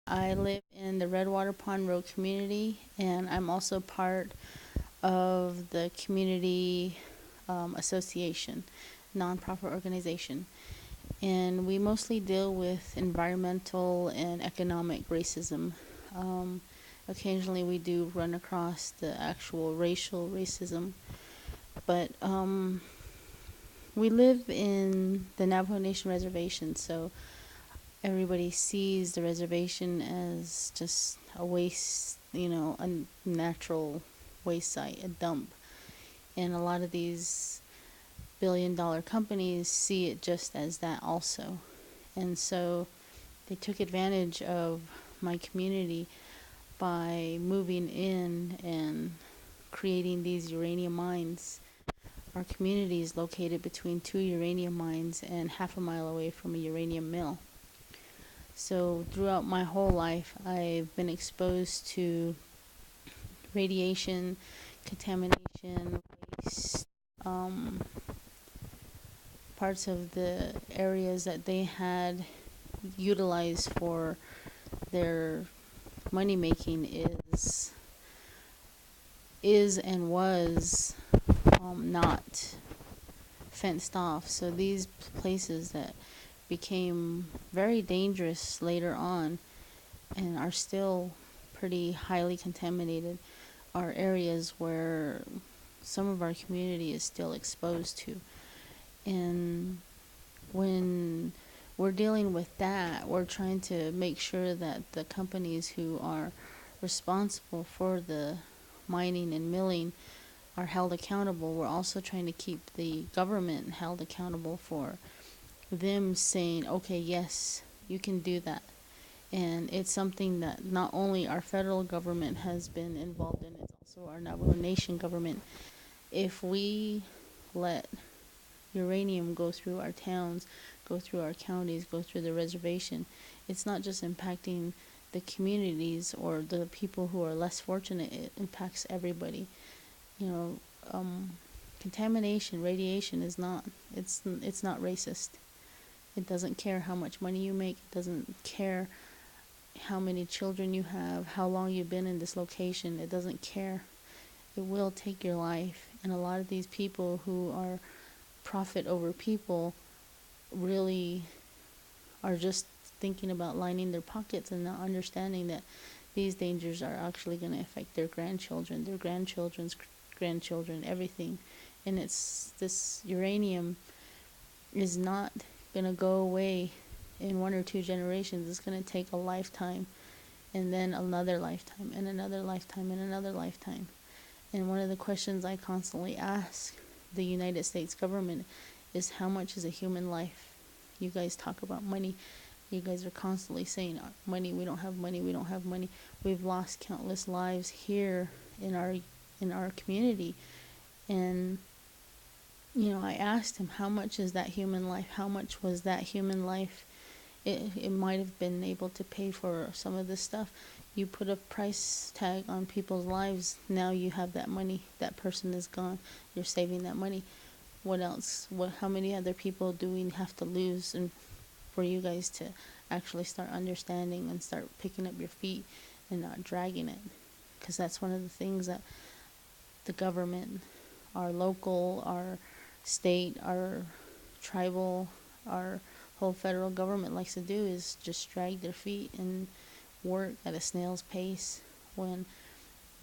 I live in the Redwater Pond Road community, and I'm also part of the community association, nonprofit organization. And we mostly deal with environmental and economic racism. Um, Occasionally, we do run across the actual racial racism, but we live in the Navajo Nation reservation, so everybody sees the reservation as just a waste, a natural waste site, a dump. And a lot of these billion-dollar companies see it just as that also. And so they took advantage of my community by moving in and creating these uranium mines. Our community is located between two uranium mines and half a mile away from a uranium mill. So throughout my whole life, I've been exposed to radiation, contamination, waste, um, parts of the areas that they had utilized for their money making is and was not fenced off. So these places that became very dangerous later on and are still pretty highly contaminated are areas where some of our community is still exposed to. And when we're dealing with that, we're trying to make sure that the companies who are responsible for the mining and milling are held accountable. We're also trying to keep the government held accountable for them saying, okay, yes, you can do that. And it's something that not only our federal government has been involved in, it's also our Navajo Nation government. If we let uranium go through our towns, go through our counties, go through the reservation, it's not just impacting the communities or the people who are less fortunate, it impacts everybody. You know, contamination, radiation is not, it's not racist. It doesn't care how much money you make, it doesn't care how many children you have, how long you've been in this location, it doesn't care. It will take your life. And a lot of these people who are profit over people really are just thinking about lining their pockets and not understanding that these dangers are actually going to affect their grandchildren, their grandchildren's grandchildren, everything. And it's this uranium is not going to go away in 1 or 2 generations. It's going to take a lifetime and then another lifetime and another lifetime and another lifetime. And one of the questions I constantly ask the United States government is, how much is a human life? You guys talk about money. You guys are constantly saying money, we don't have money, we don't have money. We've lost countless lives here in our community. And I asked him, how much is that human life? How much was that human life? It might have been able to pay for some of this stuff. You put a price tag on people's lives, now you have that money. That person is gone. You're saving that money. What else? How many other people do we have to lose and for you guys to actually start understanding and start picking up your feet and not dragging it? Because that's one of the things that the government, our local, our state, our tribal, our whole federal government likes to do is just drag their feet and work at a snail's pace when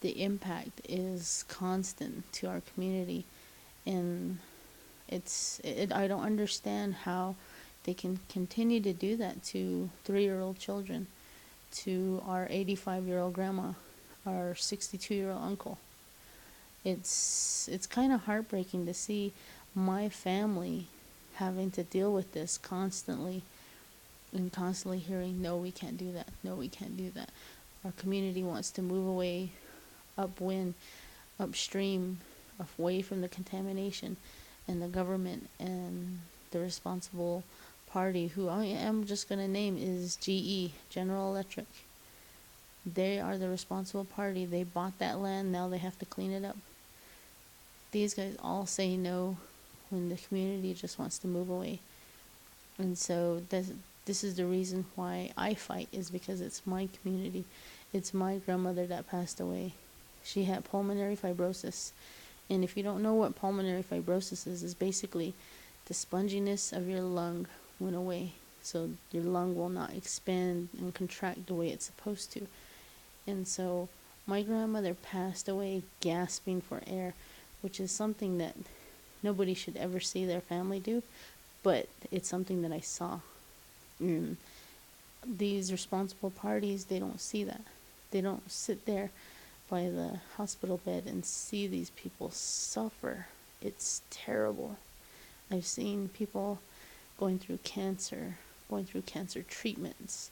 the impact is constant to our community. And I don't understand how they can continue to do that to 3-year-old children, to our 85-year-old grandma, our 62-year-old uncle. It's kind of heartbreaking to see my family having to deal with this constantly and constantly hearing, no, we can't do that. No, we can't do that. Our community wants to move away upwind, upstream, away from the contamination, and the government and the responsible party, who I am just going to name, is GE, General Electric. They are the responsible party. They bought that land, now they have to clean it up. These guys all say no when the community just wants to move away. And so this is the reason why I fight, is because it's my community. It's my grandmother that passed away. She had pulmonary fibrosis. And if you don't know what pulmonary fibrosis is basically the sponginess of your lung went away. So your lung will not expand and contract the way it's supposed to. And so my grandmother passed away gasping for air, which is something that nobody should ever see their family do, but it's something that I saw. Mm. These responsible parties, they don't see that. They don't sit there by the hospital bed and see these people suffer. It's terrible. I've seen people going through cancer treatments,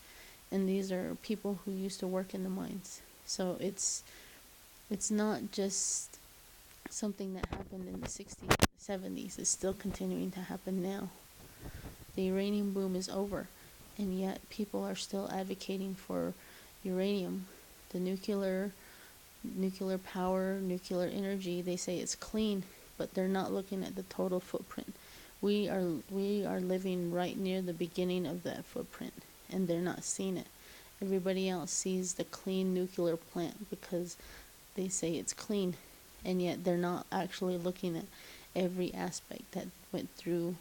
and these are people who used to work in the mines. So it's not just something that happened in the 60s, 70s. It's still continuing to happen now. The uranium boom is over, and yet people are still advocating for uranium, the nuclear power, nuclear energy. They say it's clean, but they're not looking at the total footprint. We are living right near the beginning of that footprint, and they're not seeing it. Everybody else sees the clean nuclear plant because they say it's clean, and yet they're not actually looking at every aspect that went through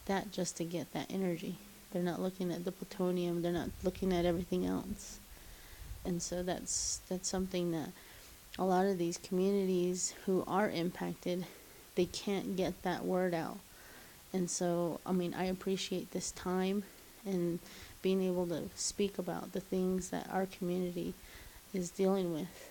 that just to get that energy. They're not looking at the plutonium. They're not looking at everything else. And so that's something that a lot of these communities who are impacted, they can't get that word out. And so, I mean, I appreciate this time and being able to speak about the things that our community is dealing with.